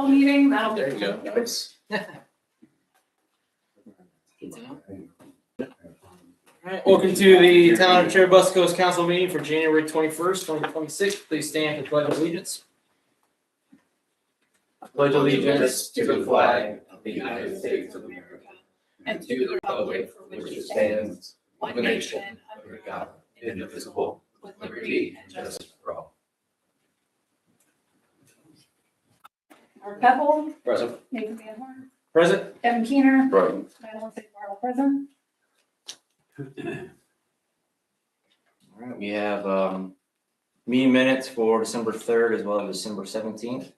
special meeting, that'll be. There you go. Nice. Alright, welcome to the Town of Cherubusco's Council meeting for January 21st, 2026. Please stand for the Pledge of Allegiance. Pledge allegiance to the flag of the United States of America and to the republic for which it stands, one nation, under God, indivisible, with liberty and justice for all. Mark Keppel, Present. Nathan Van Horn, Present. Kevin Keener, Right. Madeline St. Barlow present. Alright, we have meeting minutes for December 3rd as well as December 17th.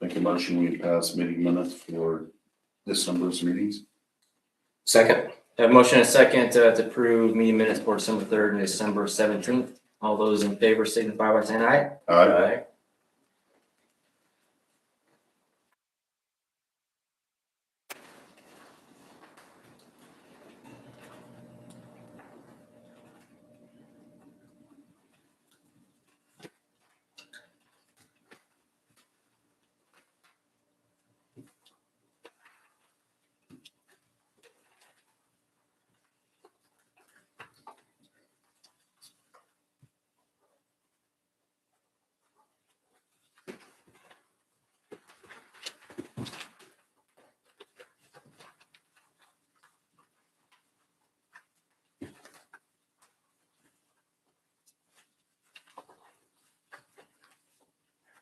Make a motion, we pass meeting minutes for December's meetings. Second. Have a motion and a second to approve meeting minutes for December 3rd and December 17th. All those in favor signify by saying aye. Aye.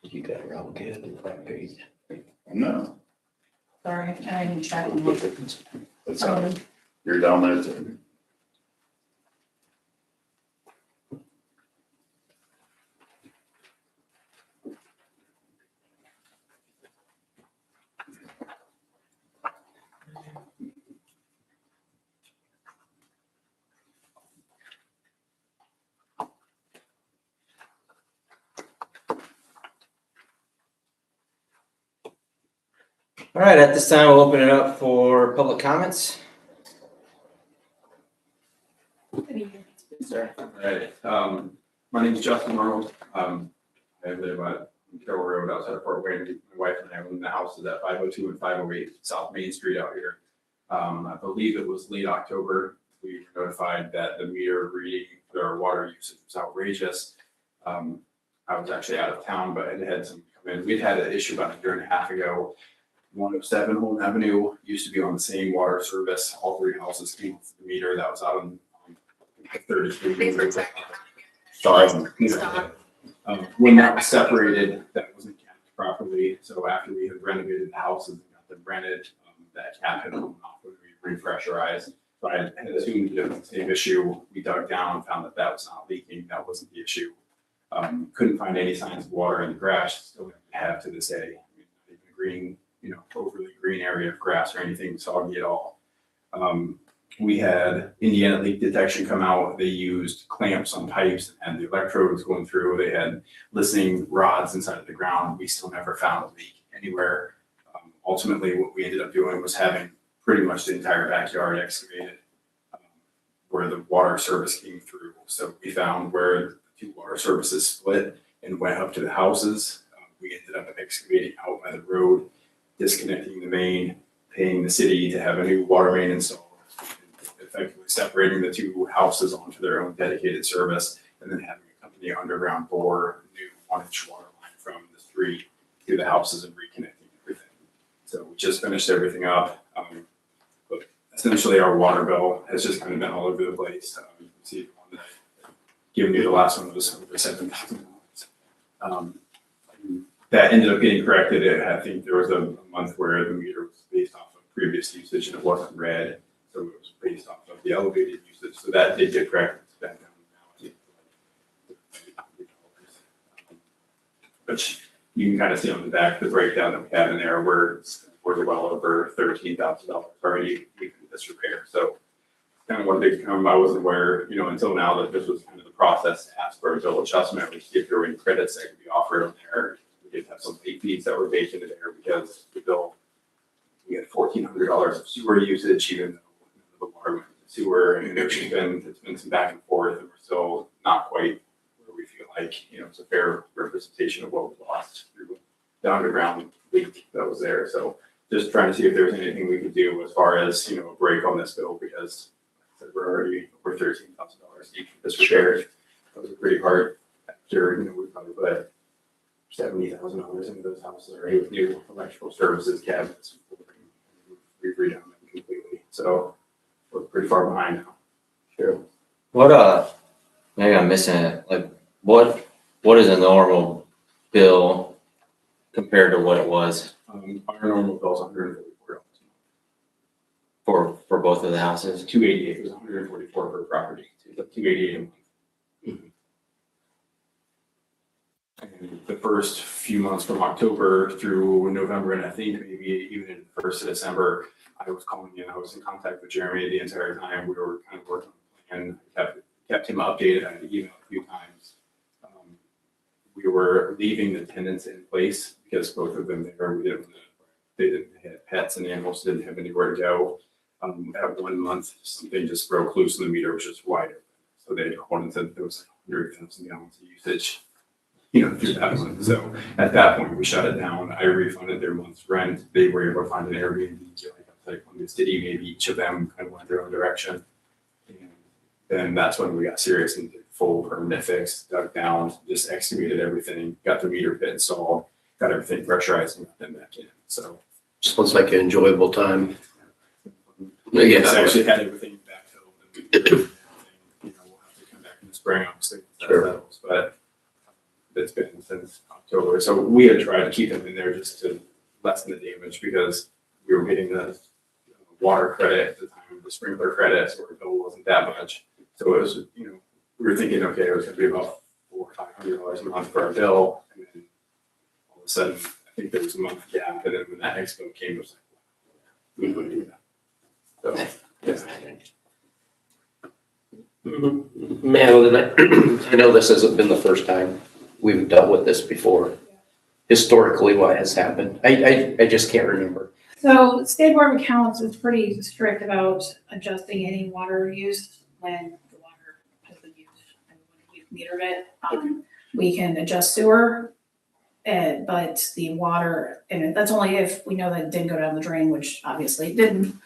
You got it all good on the back page. No, Sorry, I didn't check. it's you're down there too. Alright, at this time, we'll open it up for public comments. Sir. Alright, my name is Justin Arnold. I live at Carroll Road outside of Fort Wayne. My wife and I own the houses at 502 and 508 South Main Street out here. I believe it was late October. We were notified that the meter reading for our water usage was outrageous. I was actually out of town, but I had some come in. We'd had an issue about a year and a half ago. 107 Holm Avenue used to be on the same water service. All three houses came off the meter that was out on 33. Sorry. When that was separated, that wasn't capped properly. So after we had renovated the houses and got them rented, that cap had come off when we repressurized. So I had assumed it was the same issue. We dug down and found that that was not leaking. That wasn't the issue. Couldn't find any signs of water in the grass. Still have to this day. I mean, not even a green, overly green area of grass or anything soggy at all. We had Indiana leak detection come out. They used clamps on pipes and the electrodes going through. They had listening rods inside of the ground. We still never found a leak anywhere. Ultimately, what we ended up doing was having pretty much the entire backyard excavated where the water service came through. So we found where the two water services split and went up to the houses. We ended up excavating out by the road, disconnecting the main, paying the city to have a new water main installed, effectively separating the two houses onto their own dedicated service, and then having a company underground bore new 1-inch water line from the street to the houses and reconnecting everything. So we just finished everything up. But essentially our water bill has just kind of been all over the place. You can see the one that I've given you, the last one was over $7,000. That ended up getting corrected. I think there was a month where the meter was based off of previous usage and it wasn't read. So it was based off of the elevated usage. So that did get corrected. It's back down now. Which you can kind of see on the back, the breakdown that we have in there, where we're well over $13,000 already we did this repair. So kind of one big come, I wasn't aware, until now that this was kind of the process to ask for a bill adjustment, or see if there were any credits that could be offered on there. We did have some late fees that were baked into there because the bill, we had $1,400 of sewer usage, even though the water went to sewer, and it's been some back and forth, and we're still not quite where we feel like, it's a fair representation of what we lost through the underground leak that was there. So just trying to see if there's anything we could do as far as, you know, a break on this bill, because like I said, we're already over $13,000 deep for this repair. That was a pretty hard, after, you know, we probably put $70,000 into those houses already with new electrical services, cabinets. We've redone them completely, so we're pretty far behind now. Sure. What, maybe I'm missing it, like, what is a normal bill compared to what it was Our normal bill is $144. for both of the houses? 288, it was 144 per property, so it's like 288 a month. And the first few months from October through November, and I think maybe even in the first of December, I was calling in, I was in contact with Jeremy the entire time. We were kind of working on a plan, kept him updated. I emailed a few times. We were leaving the tenants in place because both of them there, they didn't have pets and animals, didn't have anywhere to go. At 1 month, something just broke loose and the meter was just wide open. So they wanted to, there was 100,000 gallons of usage, you know, through that month. So at that point, we shut it down. I refunded their month's rent. They were able to find an Airbnb, like Columbia City, maybe each of them kind of went their own direction. And then that's when we got serious and did full permanent fix, dug down, just excavated everything, got the meter pit installed, got everything pressurized and got them back in. So Just looks like an enjoyable time. we actually had everything backfilled and we did everything. You know, we'll have to come back in the spring, obviously, if that Sure. settles, but it's been since October. So we had tried to keep them in there just to lessen the damage because we were getting the water credit at the time, the sprinkler credit, so our bill wasn't that much. So it was, you know, we were thinking, okay, it was gonna be about $400 or $500 a month for our bill. And then all of a sudden, I think there was a month gap, and then when that next bill came, it was like, wow, we wouldn't do that. So, yeah. Madeline, I know this hasn't been the first time we've dealt with this before. Historically, what has happened? I just can't remember. So State Board of Accounts is pretty strict about adjusting any water use when the water has been used and when we've metered it. We can adjust sewer, but the water, and that's only if we know that it didn't go down the drain, which obviously it didn't.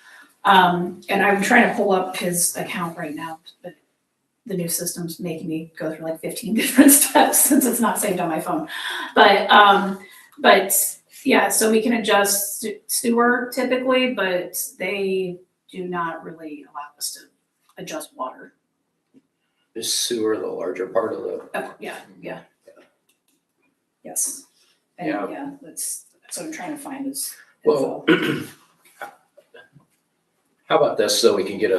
And I'm trying to pull up his account right now, but the new system's making me go through like 15 different steps since it's not saved on my phone. But yeah, so we can adjust sewer typically, but they do not really allow us to adjust water. Is sewer the larger part of the? Oh, yeah. Yes. And Yeah. yeah, that's what I'm trying to find is. Well, how about this, so we can get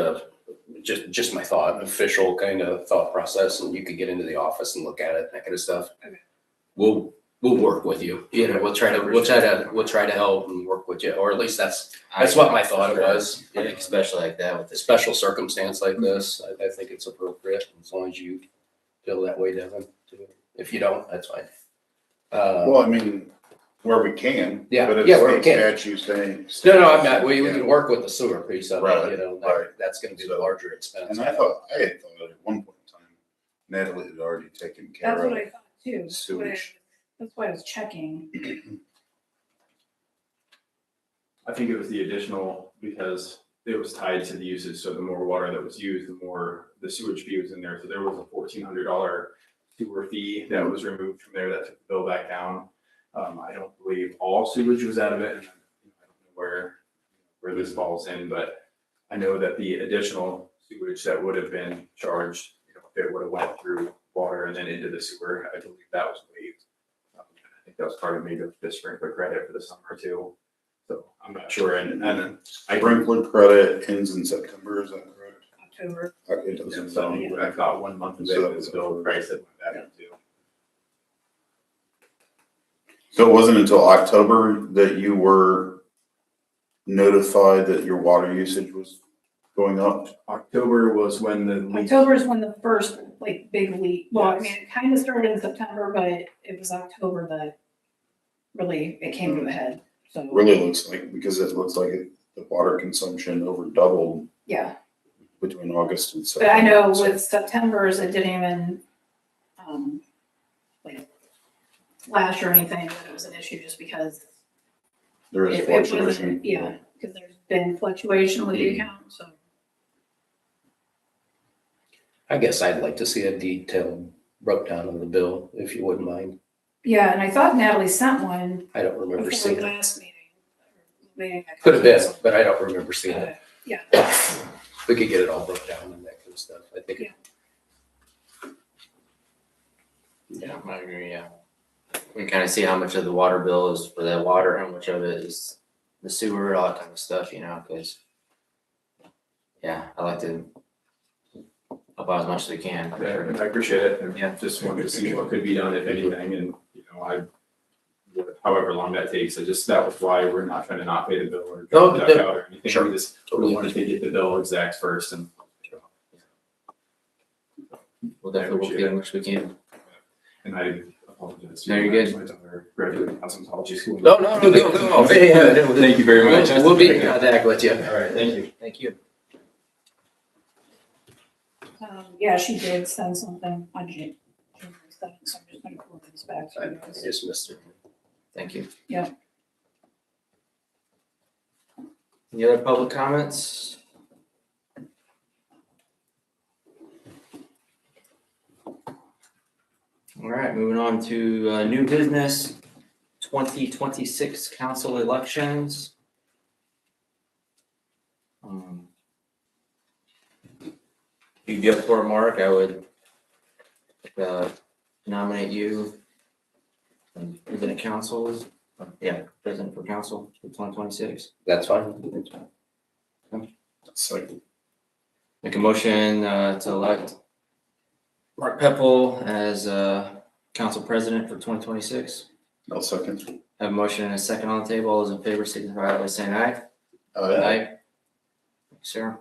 just my thought, an official kind of thought process, and you could get into the office and look at it, that kind of stuff. Okay. We'll work with you, you know, we'll try to help and work with you, or at least that's what my thought was. I think especially like that with A this. special circumstance like this, I think it's appropriate, as long as you feel that way, Devin, too. If you don't, that's fine. Well, I mean, where we can. Yeah, But if yeah, where we state can. statute saying. No, I'm not, we can work with the sewer piece of it, Right, you know, right. that's gonna be the larger expense. And I had thought at one point in time, Natalie had already taken That's care what of I thought too. sewage. That's why I was checking. I think it was the additional because it was tied to the usage. So the more water that was used, the more the sewage fee was in there. So there was a $1,400 sewer fee that was removed from there that took the bill back down. I don't believe all sewage was out of it. And I don't know where this falls in, but I know that the additional sewage that would have been charged, you know, if it would have went through water and then into the sewer, I believe that was waived. I think that was part of maybe the sprinkler credit for the summer too. So I'm not sure. And then I Sprinkler credit ends in September, is that correct? October. It doesn't So sound. I got 1 month of it, was bill price that went back into. So it wasn't until October that you were notified that your water usage was going up? October was when the leak, October is when the first like big leak, well, I Yes. mean, it kind of started in September, but it was October that really it came to a head. So, Really looks like, because it looks like the water consumption over doubled yeah, between August and but September. I know with September's, it didn't even, like, flash or anything that it was an issue, just because There is it wasn't, fluctuation. yeah, because there's been fluctuation with the account, so. I guess I'd like to see a detailed breakdown of the bill, if you wouldn't mind. Yeah, and I thought Natalie sent one I don't remember before seeing the it. last meeting. Meeting I Could have been, canceled. but I don't remember seeing it. Yeah, We could get it all broke down and that kind of stuff. I think. Yeah, I agree, yeah. We can kind of see how much of the water bill is for the water, how much of it is the sewer, all that kind of stuff, you know, because yeah, I like to help out as much as we can. for Yeah, sure. and I appreciate it, and Yeah. just wanted to see what could be done, if anything, and, you know, however long that takes, that was why we're not trying to not pay the bill or No, duck no, out or anything, sure. we just, we wanted to get the bill exact first, and We'll definitely work as much as we can. I apologize. No, you're good. My daughter graduated cosmetology school. No, go. Thank you very much. We'll be in contact with you. All right, thank you. Thank you. yeah, she did send something on January 7th, so I'm just gonna pull this back. I just missed it. Thank you. Yeah. Any other public comments? All right, moving on to new business, 2026 council elections. If you get for Mark, I would nominate you. President council, yeah, president for council for 2026. That's fine. Second. Make a motion to elect Mark Peppel as council president for 2026. I'll second. Have a motion and a second on the table. All those in favor signify by saying aye. Aye. Sir.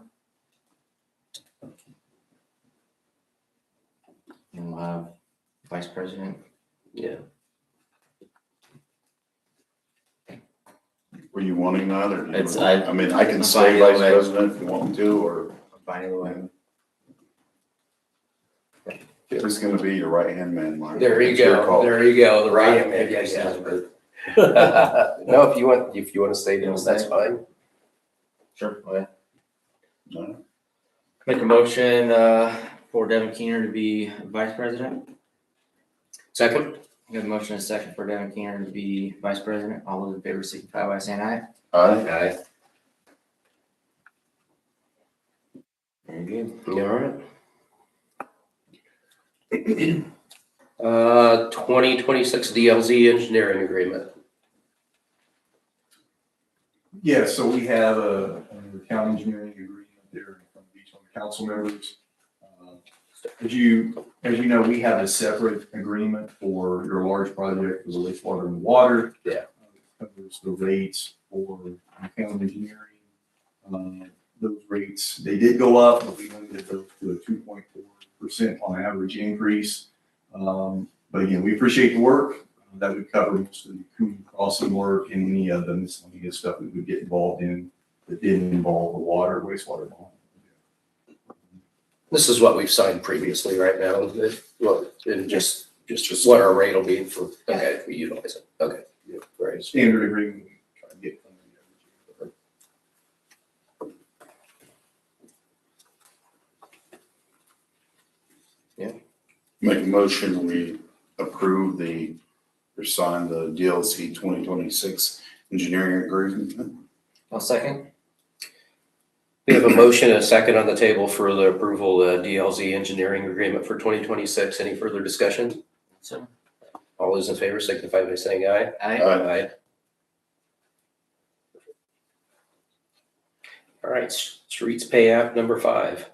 And we'll have vice president. Yeah. Were you wanting that, or? do you It's- want- I mean, I can I'm say fine either vice way. president if you want me to, or. I'm fine either way. Who's gonna be your right-hand man, Mike? There you It's your go. call. There you go. The right hand man. Yeah, No, if you want to stay down, that's fine. Sure. Okay. No? Make a motion for Devin Keener to be vice president. Second? We have a motion and a second for Devin Keener to be vice president. All those in favor signify by saying aye. Aye. Aye. Very good. All right. 2026 DLZ engineering agreement. Yeah, so we have a county engineering agreement there from each one of the council members. As you know, we have a separate agreement for your large project for the wastewater and water. Yeah. Covers the rates for county engineering. Those rates, they did go up, but we limited those to a 2.4% on average increase. But again, we appreciate the work. That would cover most of the Coon Crossing work and any of the miscellaneous stuff that we would get involved in that didn't involve the water, wastewater. This is what we've signed previously right now. Well, and just what our rate will be for, okay, if we utilize it. Okay. Yeah, great. Standard agreement we try to get from the Make a motion, we approve or sign the DLC 2026 engineering agreement. I'll second. We have a motion and a second on the table for the approval of DLZ engineering agreement for 2026. Any further discussion? So, All those in favor signify by saying aye. aye. Aye. All right, streets pay app number 5.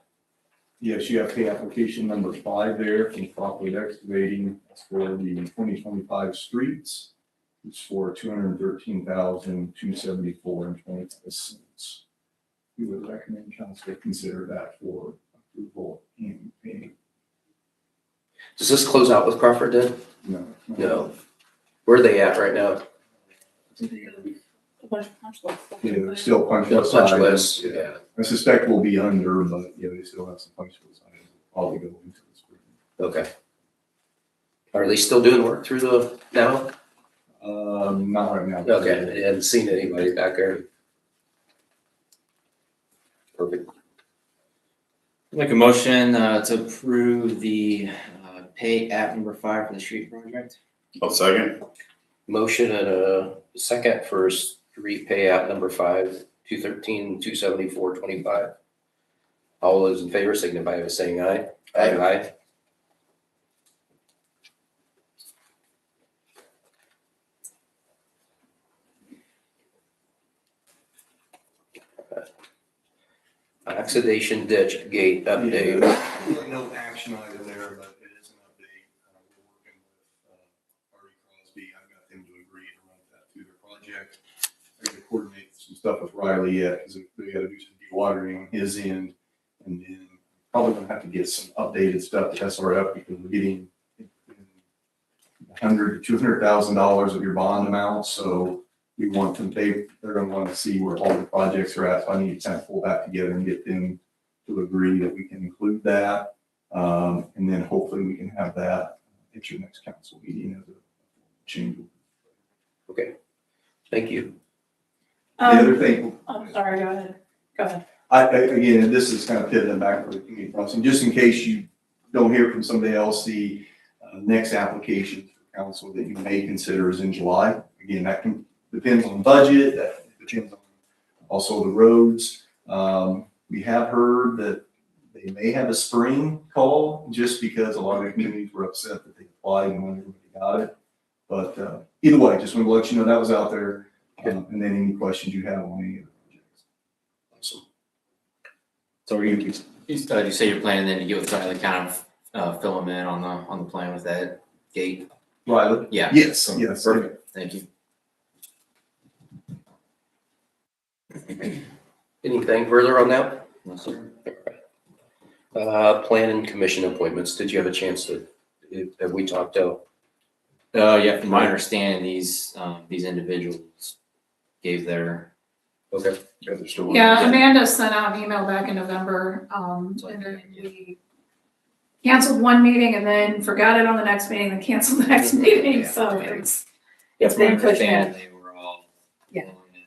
Yes, you have pay application number 5 there from Property Excavating. That's for the 2025 streets. It's for $213,274.25. We would recommend council consider that for approval and payment. Does this close out with Crawford then? No. No. Where are they at right now? A bunch of punch lists. Yeah, still punch The list. punch items, list, yeah. I suspect we'll be under, but yeah, they still have some punch list items. Probably go into the spring. Okay. Are they still doing work through the, now? Not right now. Okay, I hadn't seen anybody back there. Perfect. Make a motion to approve the pay app number 5 for the street project. I'll second. Motion and a second for street payout number 5, 213-274-25. All those in favor signify by saying aye. Aye. Oxidation ditch gate update. Really no action item there, but it is an update. We're working with Artie Crosby. I've got them to agree to run that through their project. I gotta coordinate some stuff with Riley yet, because we gotta do some dewatering on his end. And then probably gonna have to get some updated stuff to SRF, because we're getting $100,000 to $200,000 of your bond amount, so we want them, they're gonna wanna see where all the projects are at, so I need to kind of pull that together and get them to agree that we can include that. And then hopefully we can have that at your next council meeting as a change. Okay, thank you. The other thing, I'm sorry, go ahead. Go ahead. again, and this is kind of pivoting back to the community crossing, just in case you don't hear from somebody else, the next application for council that you may consider is in July. Again, that depends on budget, that depends on also the roads. We have heard that they may have a spring call, just because a lot of the communities were upset that they applied and when everybody got it. But either way, just want to let you know that was out there, and then any questions you have on any of the projects. Awesome. So are you say you're planning then to get with Riley, kind of fill him in on the plan with that gate? Riley? Yeah. Yes, yes. Perfect, thank you. Anything further on that? No, sir. Planning commission appointments. Did you have a chance to, have we talked to? Yeah, from my understanding, these individuals gave their. Okay. Yeah, Amanda sent out an email back in November, and then we canceled one meeting and then forgot it on the next meeting, and canceled the next meeting, so it's been pushed back. They were all. Yeah. willing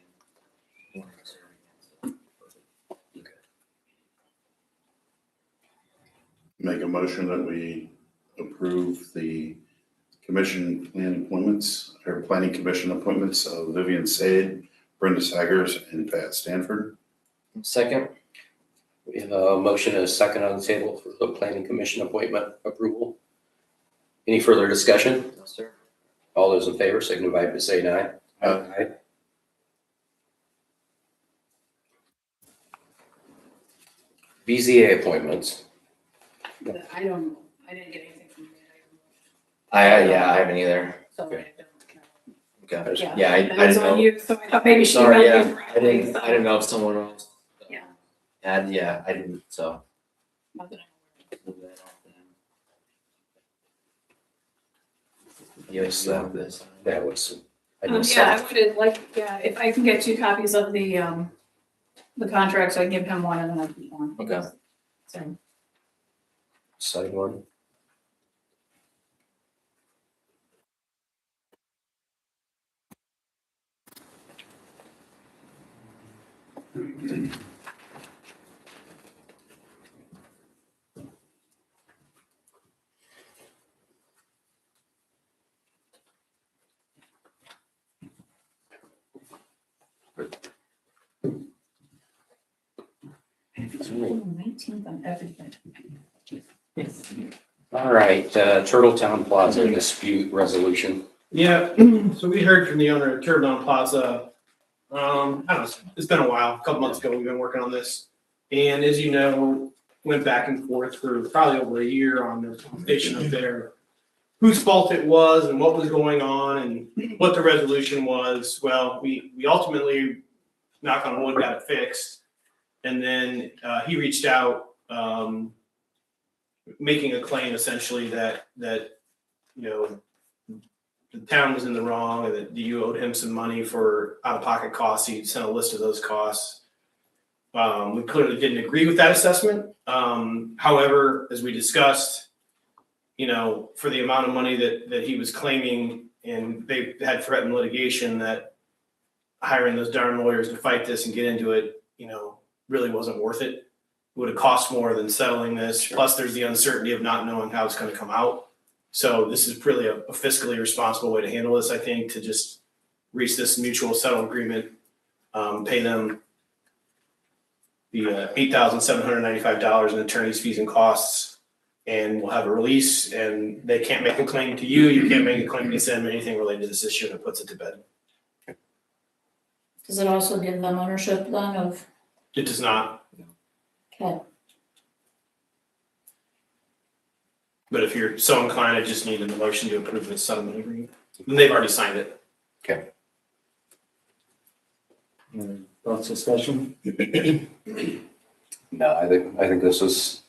and wanting to serve again, Make a motion that we approve the commission plan appointments, or planning commission appointments of Vivian Sade, Brenda Saggers, and Pat Stanford. so. Second, We have a motion and a second on the table for the planning commission appointment approval. Any further discussion? no, sir. All those in favor signify by saying aye. Aye. BZA appointments. But I didn't get anything from Amanda. I haven't either. So I Okay. don't know. Okay, Yeah, I that was on didn't know. you, so I thought maybe she Sorry, emailed yeah, you directly, so. I didn't know if someone else. Yeah. I didn't, so. Not that I'm move that off then. You guys have this. That was. I aware. just Yeah, saw- I would like, yeah, if I can get 2 copies of the contract, so I can give him one and then I keep one. Okay. So, Side one. it's really 19th on everything. All right, Turtle Town Plaza dispute resolution. Yeah, so we heard from the owner of Turbine Plaza. I don't know, it's been a while, a couple months ago, we've been working on this. And as you know, went back and forth for probably over a year on the conversation up there. Whose fault it was and what was going on and what the resolution was. Well, we ultimately, knock on wood, got it fixed. And then he reached out, making a claim essentially that, you know, the town was in the wrong and that you owed him some money for out-of-pocket costs. He sent a list of those costs. We clearly didn't agree with that assessment. However, as we discussed, you know, for the amount of money that he was claiming, and they had threatened litigation, that hiring those darn lawyers to fight this and get into it, you know, really wasn't worth it. It would have cost more than settling this. Plus, there's the uncertainty of not knowing how it's going to come out. So this is really a fiscally responsible way to handle this, I think, to just reach this mutual settlement agreement, pay them the $8,795 in attorney's fees and costs, and we'll have a release, and they can't make a claim to you, you can't make a claim against them, anything related to this issue, and it puts it to bed. Does it also give them ownership then of, It does not, okay, but if you're so inclined, I just need a motion to approve this settlement agreement. And they've already signed it. Thoughts, discussion? No, I think this is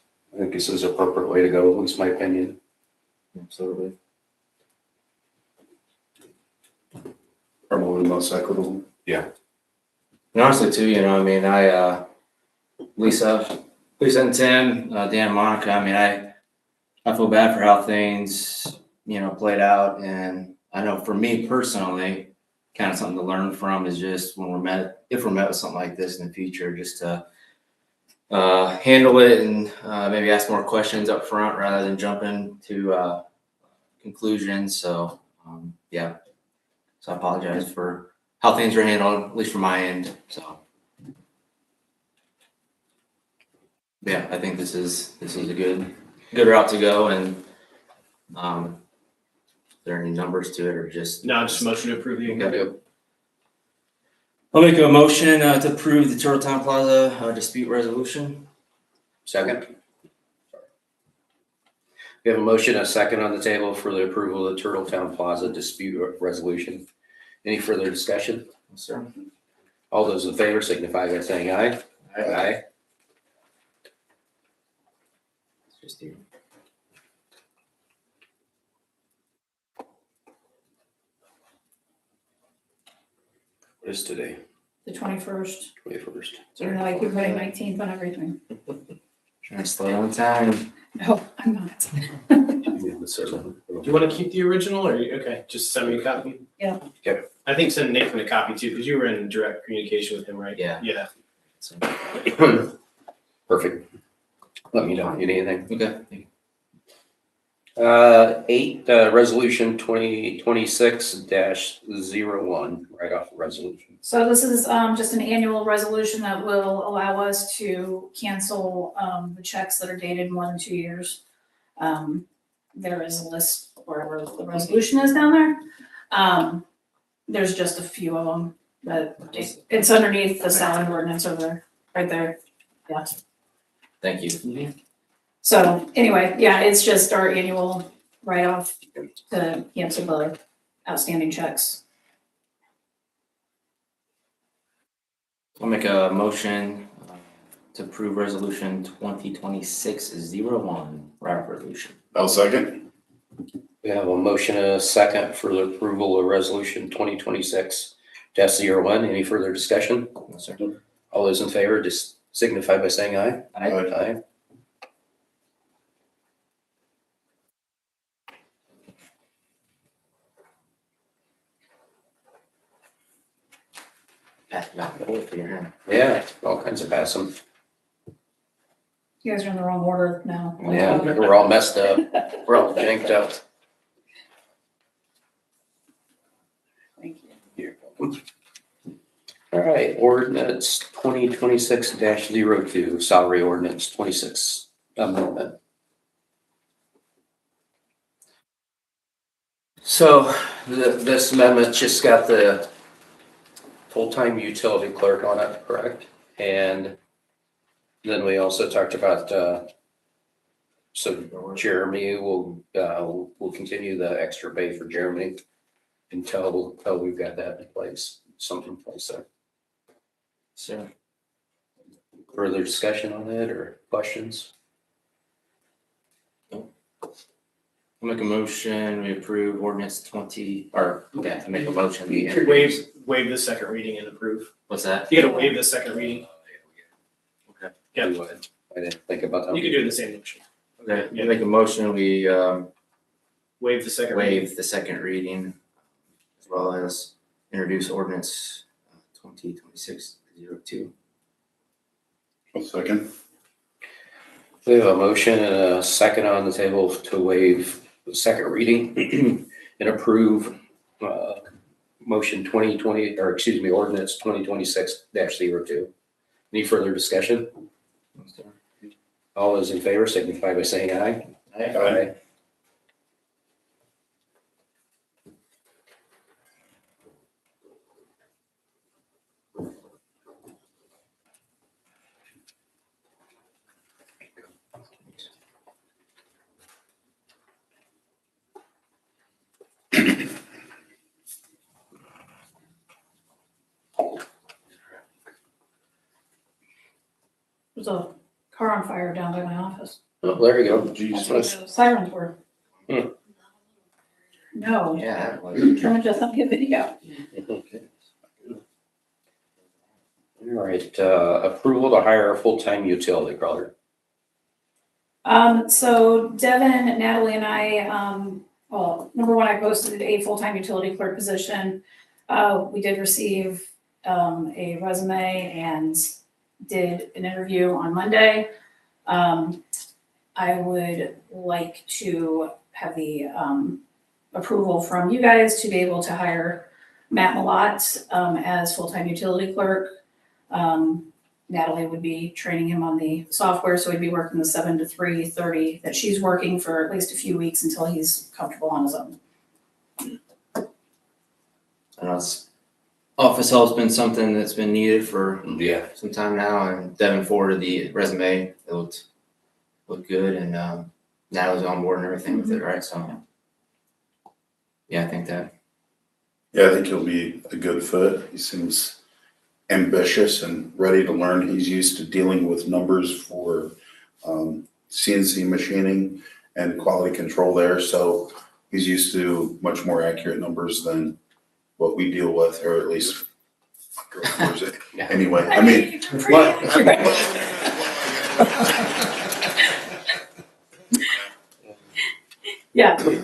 a appropriate way to go, at least my opinion. Absolutely. Probably the most equitable. And honestly too, you know, I mean, Lisa and Tim, Dan and Monica, I mean, I feel bad for how things, you know, played out. And I know for me personally, kind of something to learn from is just when if we're met with something like this in the future, just to handle it and maybe ask more questions up front rather than jumping to conclusions. So, yeah. So I apologize for how things were handled, at least from my end. So, yeah, I think this is a good route to go. And are there any numbers to it or just? Now, just a motion to approve the agreement. Okay. I'll make a motion to approve the Turtletown Plaza dispute resolution. Second. We have a motion, a second on the table for the approval of the Turtletown Plaza dispute resolution. Any further discussion? Yes, sir. All those in favor signify by saying aye. Aye. It's just you. What is today? the 21st? 21st. Even though I keep putting 19th on everything. Trying to slow down time. No, I'm not. Do you want to keep the original or, okay, just send me a copy? Yeah. Okay. I think send Nathan a copy too, because you were in direct communication with him, right? Yeah. Yeah. So, Perfect. Let me know if you need anything. okay. 8, resolution 2026-01, right off the resolution. So this is just an annual resolution that will allow us to cancel the checks that are dated more than 2 years. There is a list where the resolution is down there. There's just a few of them, but it's underneath the salary ordinance over there, right there. Yeah. Thank you. So anyway, yeah, it's just our annual write-off to cancel the outstanding checks. I'll make a motion to approve resolution 2026-01, right resolution. I'll second. We have a motion and a second for the approval of resolution 2026-01. Any further discussion? Yes, sir. All those in favor, just signify by saying aye. Aye. Aye. Pass it back and forth for your hand. Yeah, all kinds of passing. You guys are in the wrong order now. Yeah, we're all messed up. We're all janked up. Thank you. All right, ordinance 2026-02, salary ordinance 26 amendment. So this amendment just got the full-time utility clerk on it, correct? And then we also talked about, so Jeremy will continue the extra pay for Jeremy until we've got that in place, something in place there. Sir. Further discussion on that or questions? I'll make a motion, we approve ordinance 20, or, okay, I make a motion. we introduce- Waive the second reading and approve. What's that? You gotta waive the second reading. Yeah, I didn't think about you that. can do the same motion. Okay, we make a motion, we Waive the second reading. waive the second reading as well as introduce ordinance 2026-02. A second. We have a motion and a second on the table to waive the second reading and approve motion 2020, or excuse me, ordinance 2026-02. Any further discussion? All those in favor signify by saying aye. Aye. There's a car on fire down by my office. Oh, there you go. That's what those sirens were. Hmm. No, Yeah, that was. Truman just sent me a video. Okay. All right, approval to hire a full-time utility crawler. So Devin, Natalie and I, well, number one, I posted a full-time utility clerk position. We did receive, a resume and did an interview on Monday. I would like to have the, approval from you guys to be able to hire Matt Malott, as full-time utility clerk. Natalie would be training him on the software, so he'd be working the 7 to 3:30 that she's working for at least a few weeks until he's comfortable on his own. I know office help's been something that's been needed for Yeah. some time now, and Devin forwarded the resume. It looked good, and Natalie's on board and everything with it, right? So, yeah, I think that. Yeah, I think he'll be a good fit. He seems ambitious and ready to learn. He's used to dealing with numbers for CNC machining and quality control there, so he's used to much more accurate numbers than what we deal with, or at least anyway. I mean, Yeah, I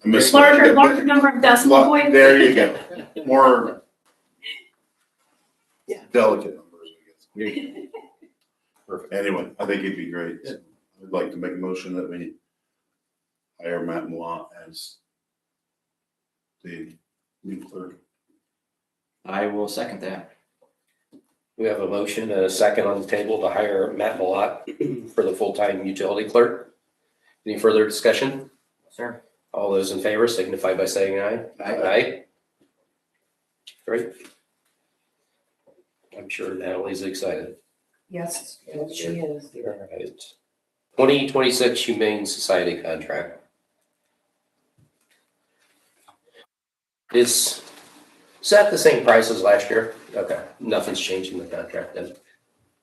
miss- larger number of decimal points. There you go. More Yeah. delicate numbers, I guess. Perfect. Anyway, I think he'd be great. I'd like to make a motion that we hire Matt Malott as the new clerk. I will second that. We have a motion and a second on the table to hire Matt Malott for the full-time utility clerk. Any further discussion? Sure. All those in favor signify by saying aye. Aye. Great. I'm sure Natalie's excited. Yes, she is. All right. 2026 Humane Society contract. Is that the same price as last year? Okay, nothing's changing the contract then.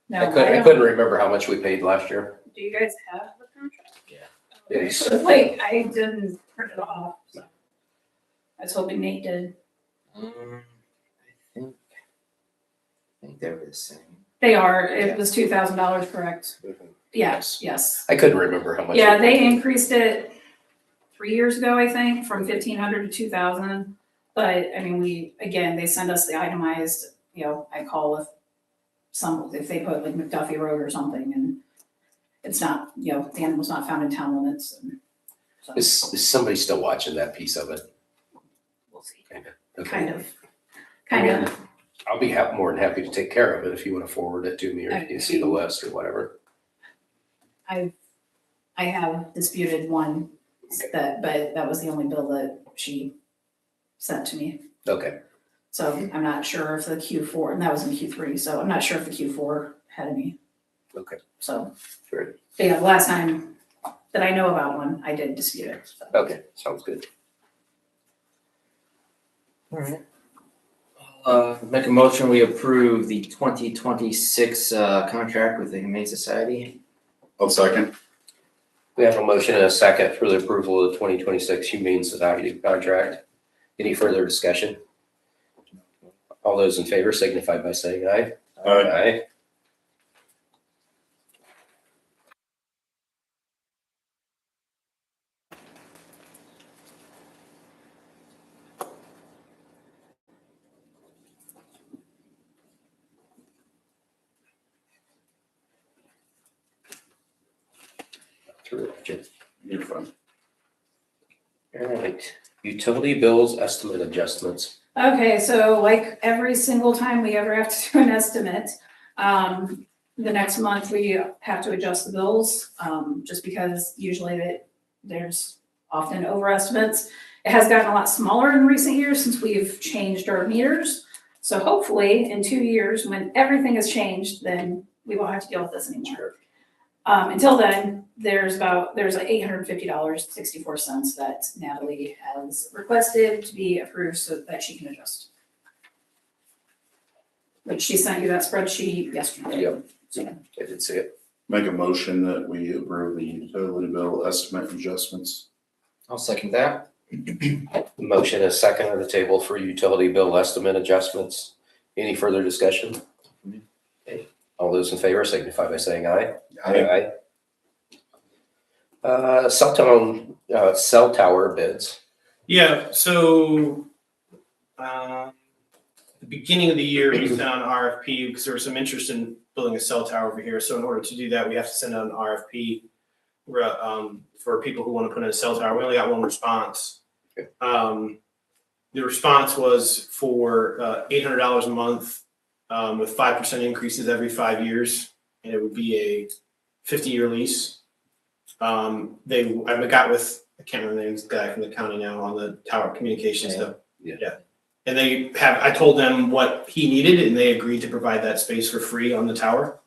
No, I couldn't remember how much we paid last year. Do you guys have the contract? Yeah. It's like, I didn't print it off, so. I was hoping Nate did. I think they were the same. They are, it was $2,000, correct? Mm-hmm. Yes. I couldn't remember how much. Yeah, they increased it 3 years ago, I think, from 1,500 to 2,000. But I mean, they send us the itemized, I call if they put like McDuffie Road or something and it's not, the animal's not found in town limits. And so Is somebody still watching that piece of it? we'll see. Okay. Kind of. I'll be more than happy to take care of it if you want to forward it to me or if you see the list or whatever. I have disputed one but that was the only bill that she sent to me. Okay, So I'm not sure if the Q4, and that was in Q3, so I'm not sure if the Q4 had any. Okay. So. Great. But yeah, the last time that I know about one, I did dispute it. So. okay, sounds good. All right. Make a motion, we approve the 2026 contract with the Humane Society. I'll second. We have a motion and a second for the approval of the 2026 Humane Society contract. Any further discussion? All those in favor signify by saying aye. Aye. Terrific. You're fine. All right, utility bills estimate adjustments. Okay, so like every single time we ever have to do an estimate, the next month we have to adjust the bills, just because usually there's often overestimates. It has gotten a lot smaller in recent years since we've changed our meters. So hopefully in 2 years, when everything has changed, then we won't have to deal with this anymore. Until then, there's like $850.64 that Natalie has requested to be approved so that she can adjust. But she sent you that spreadsheet yesterday. Yep. So, I did see it. Make a motion that we approve the utility bill estimate adjustments. I'll second that. Motion is second on the table for utility bill estimate adjustments. Any further discussion? Okay. All those in favor signify by saying aye. Aye. Cell tower bids. Yeah, so, the beginning of the year, we sent out an RFP because there was some interest in building a cell tower over here. So in order to do that, we have to send out an RFP for people who want to put in a cell tower. We only got one response. Okay. The response was for $800 a month with 5% increases every 5 years, and it would be a 50-year lease. I got with, I can't remember the name of the guy from the county now on the tower communication stuff. Yeah. And I told them what he needed, and they agreed to provide that space for free on the tower.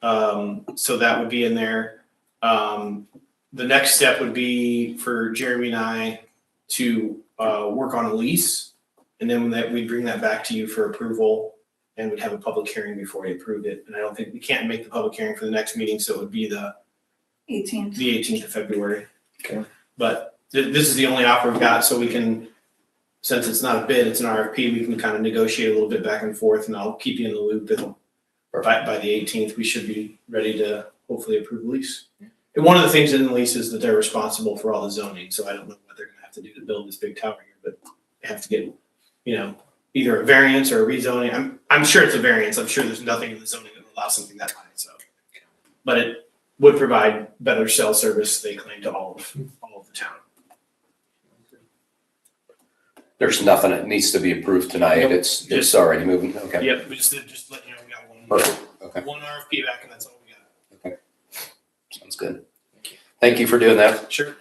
So that would be in there. The next step would be for Jeremy and I to work on a lease, and then we'd bring that back to you for approval, and we'd have a public hearing before we approved it. And I don't think we can't make the public hearing for the next meeting, so it would be the 18th. the 18th of February. Okay. But this is the only offer we've got, so we can, since it's not a bid, it's an RFP, we can kind of negotiate a little bit back and forth, and I'll keep you in the loop. And by the 18th, we should be ready to hopefully approve the lease. And one of the things in the lease is that they're responsible for all the zoning, so I don't know what they're gonna have to do to build this big tower here, but they have to get, either a variance or a rezoning. I'm sure it's a variance. I'm sure there's nothing in the zoning that allows something that high, so. But it would provide better cell service, they claim, to all of the town. There's nothing that needs to be approved tonight. Nope. It's Just- already moving. Okay. Yep, we just let you know, we got Perfect. Okay. one RFP back, and that's all we got. Sounds good. Thank you for doing that. Sure.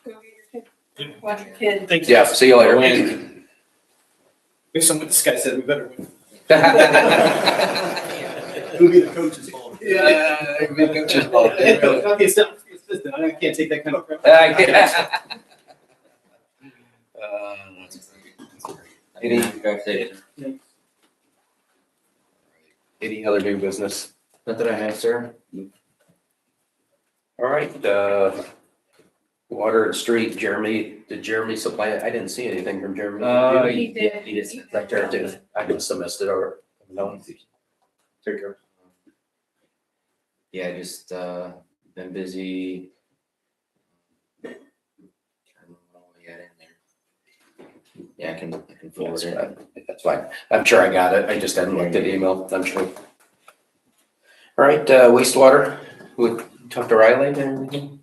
Go get your kid. Watch your kid. Thank you. Yeah, see you later. Based on what this guy said, we better win. Yeah. It'll be the coach's fault. Just all day, really. Okay, it's not, I can't take that kind of crap. Any- Drive safe. Any other new business? Not that I have, sir. All right, water and street, Jeremy, did Jeremy supply it? I didn't see anything from Jeremy. He did. He just Right there, dude. I must have missed it or, no. Take care. Yeah, just been busy. I don't know what we got in there. Yeah, I can forward That's it. fine. That's fine. I'm sure I got it. I just hadn't looked at the email, I'm sure. All right, wastewater, we talked to Riley and everything?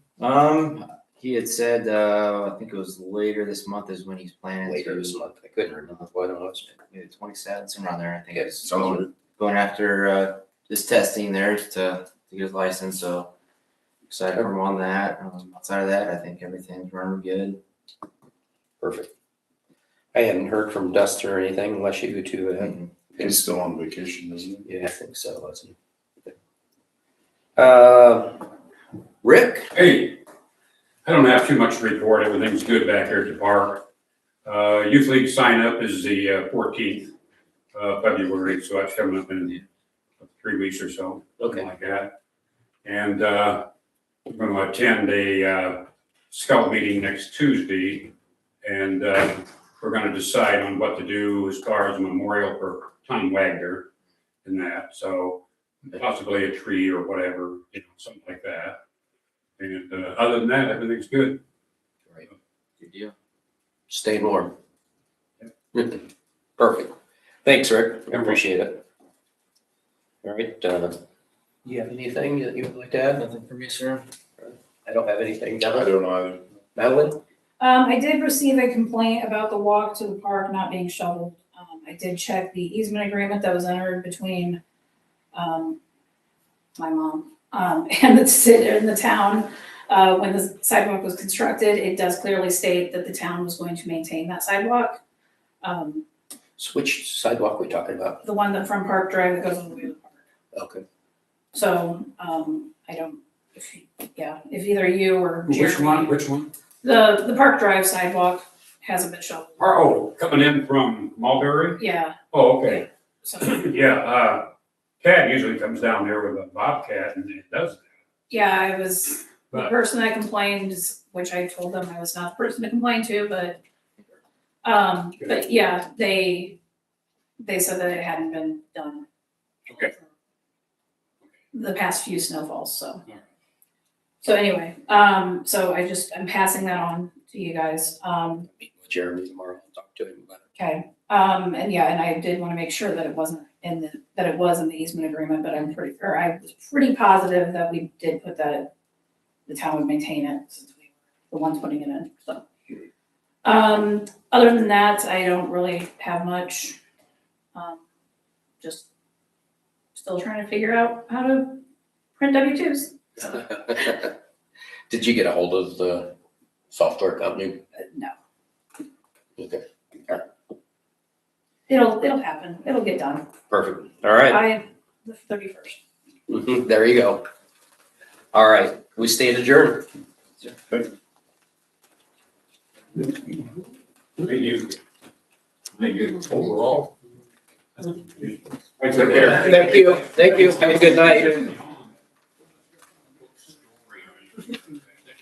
He had said, I think it was later this month is when he's planning Later to. this month. I couldn't remember what it was. Maybe 27th, somewhere around there, I think. Yes, It's sounds going, good. going after this testing there to get his license. So excited for him on that. Outside of that, I think everything's running good. Perfect. I hadn't heard from Dustin or anything unless you two had. He's still on vacation, isn't he? Yeah, I think so, wasn't it? Rick? Hey, I don't have too much to report. Everything's good back here at the park. Youth League sign up is the 14th February, so that's coming up in 3 weeks or so, something like that. And I'm going to attend a scout meeting next Tuesday, and we're going to decide on what to do as far as a memorial for Tom Wagner and that. So possibly a tree or whatever, something like that. And other than that, everything's good. Right. Good deal. Staying warm. Perfect. Thanks, Rick. I appreciate it. All right, you have anything that you would like to add? Nothing for me, sir. I don't have anything. I Devin? don't know either. Madeline? I did receive a complaint about the walk to the park not being shoveled. I did check the easement agreement that was entered between, my mom, and the town. When the sidewalk was constructed, it does clearly state that the town was going to maintain that sidewalk. So which sidewalk we talking about? The one that from Park Drive that goes all the way to the park. Okay. So, I don't, if either you or Which one, Jeremy. which one? The Park Drive sidewalk hasn't been shoveled. Oh, coming in from Mulberry? Yeah, Oh, okay. so, Yeah, Cat usually comes down there with a bobcat and it does that. yeah, I was, the But- person that complained, which I told them I was not the person to complain to, but, yeah, they said that it hadn't been done. Okay. The past few snowfalls, so. Alright. So anyway, so I'm passing that on to you guys. Meet with Jeremy tomorrow, I'll talk to him about it. Okay, and I did want to make sure that it wasn't that it was in the easement agreement, but I was pretty positive that we did put that the town would maintain it since we were the ones putting it in, so. Other than that, I don't really have much. Just still trying to figure out how to print W-2s. Did you get a hold of the software company? No, Okay, it'll happen. It'll get done perfect. All right. by the 31st. There you go. All right, we stand adjourned. Thank you. Thank you overall. Thanks, take care. Thank you. Thank you. Have a good night.